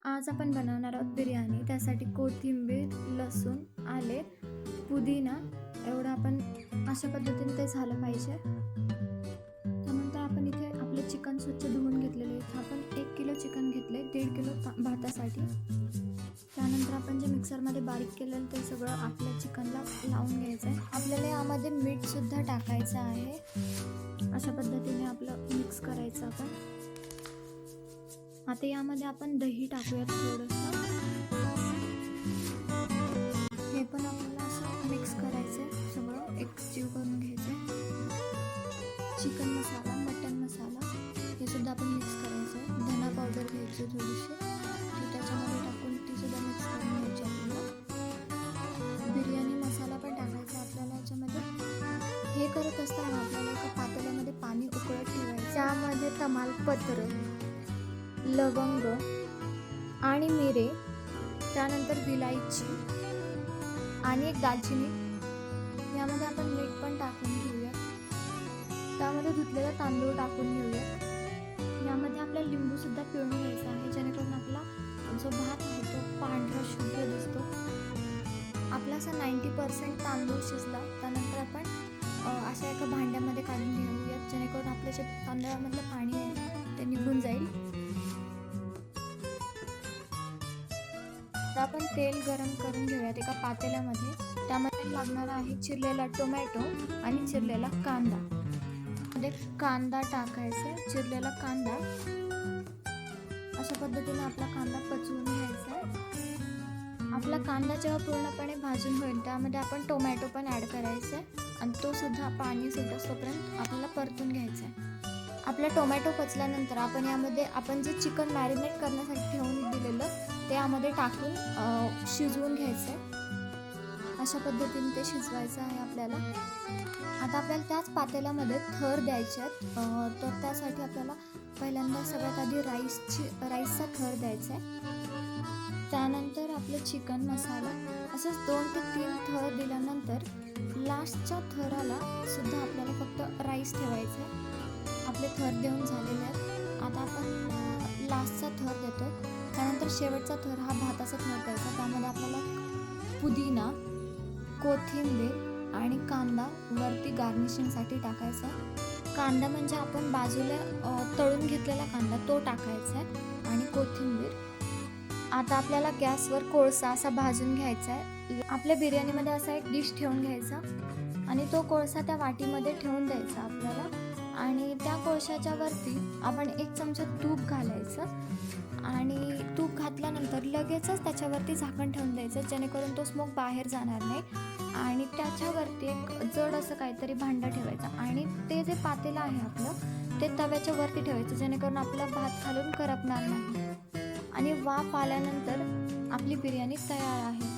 आज आपण बनवणार आहोत बिर्याणी. त्यासाठी कोथिंबीर, लसूण, आले, पुदिना एवढं आपण अशा पद्धतीने ते झालं पाहिजे. त्यानंतर आपण इथे आपले चिकन स्वच्छ धुवून घेतलेले आहे. आपण 1 किलो चिकन घेतले, 1.5 किलो भातासाठी. त्यानंतर आपण जे मिक्सरमध्ये बारीक केलेलं ते सगळं आपल्या चिकनला लावून घ्यायचं आहे. आपल्याला यामध्ये मीठसुद्धा टाकायचं आहे. अशा पद्धतीने आपलं मिक्स करायचं आपण. आता यामध्ये आपण दही टाकूयात थोडंसं. हे पण आपल्याला असं मिक्स करायचं आहे, सगळं एकजीव करून घ्यायचं आहे. चिकन मसाला, मटन मसाला हे सुद्धा आपण मिक्स करायचं आहे. धना पावडर घ्यायची थोडीशी, ती त्याच्यामध्ये टाकून ती सुद्धा मिक्स करून घ्यायची आपल्याला. बिर्याणी मसाला पण टाकायचा आपल्याला याच्यामध्ये. हे करत असताना आपल्याला एका पातेल्यामध्ये पाणी उकळत ठेवायचं. त्यामध्ये तमालपत्र, लवंग आणि मिरे, त्यानंतर विलायची आणि एक दालचिनी. यामध्ये आपण मीठ पण टाकून घेऊया. त्यामध्ये धुतलेला तांदूळ टाकून घेऊया. यामध्ये आपल्याला लिंबूसुद्धा पिळून घ्यायचा आहे, जेणेकरून आपला जो भात आहे तो पांढरा शुभ्र दिसतो. आपला असा 90% तांदूळ शिजला. त्यानंतर आपण अशा एका भांड्यामध्ये काढून घेऊयात, जेणेकरून आपले जे तांदळामधलं पाणी आहे ते निघून जाईल. आता आपण तेल गरम करून घेऊयात एका पातेल्यामध्ये. त्यामध्ये लागणार आहे चिरलेला टोमॅटो आणि चिरलेला कांदा. मध्ये कांदा टाकायचा, चिरलेला कांदा. अशा पद्धतीने आपला कांदा पचवून घ्यायचा आहे. आपला कांदा जेव्हा पूर्णपणे भाजून होईल त्यामध्ये आपण टोमॅटो पण ॲड करायचा आहे आणि तो सुद्धा पाणी सुटेपर्यंत आपल्याला परतून घ्यायचा आहे. आपला टोमॅटो पचल्यानंतर आपण यामध्ये आपण जे चिकन मॅरिनेट करण्यासाठी ठेवून दिलेलं ते यामध्ये टाकून शिजवून घ्यायचं आहे. अशा पद्धतीने ते शिजवायचं आहे आपल्याला. आता आपल्याला त्याच पातेल्यामध्ये थर द्यायचे आहेत. तर त्यासाठी आपल्याला पहिल्यांदा सगळ्यात आधी राईसचा थर द्यायचा आहे. त्यानंतर आपलं चिकन मसाला, असंच 2 ते 3 थर दिल्यानंतर लास्टच्या थराला सुद्धा आपल्याला फक्त राईस ठेवायचं आहे. आपले थर देऊन झालेले आहेत. आता आपण लास्टचा थर देतो. त्यानंतर शेवटचा थर हा भाताचा थर द्यायचा. त्यामध्ये आपल्याला पुदिना, कोथिंबीर आणि कांदा वरती गार्निशिंगसाठी टाकायचा. कांदा म्हणजे आपण बाजूला तळून घेतलेला कांदा तो टाकायचा आहे आणि कोथिंबीर. आता आपल्याला गॅसवर कोळसा असा भाजून घ्यायचा आहे. आपल्या बिर्याणीमध्ये असा एक डिश ठेवून घ्यायचा आणि तो कोळसा त्या वाटीमध्ये ठेवून द्यायचा आपल्याला. आणि त्या कोळशाच्या वरती आपण 1 चमचा तूप घालायचं आणि तूप घातल्यानंतर लगेचच त्याच्यावरती झाकण ठेवून द्यायचं, जेणेकरून तो स्मोक बाहेर जाणार नाही. आणि त्याच्यावरती एक जड असं काहीतरी भांडं ठेवायचं आणि ते जे पातेलं आहे आपलं ते तव्याच्या वरती ठेवायचं, जेणेकरून आपला भात खालून करपणार नाही. आणि वाफ आल्यानंतर आपली बिर्याणी तयार आहे.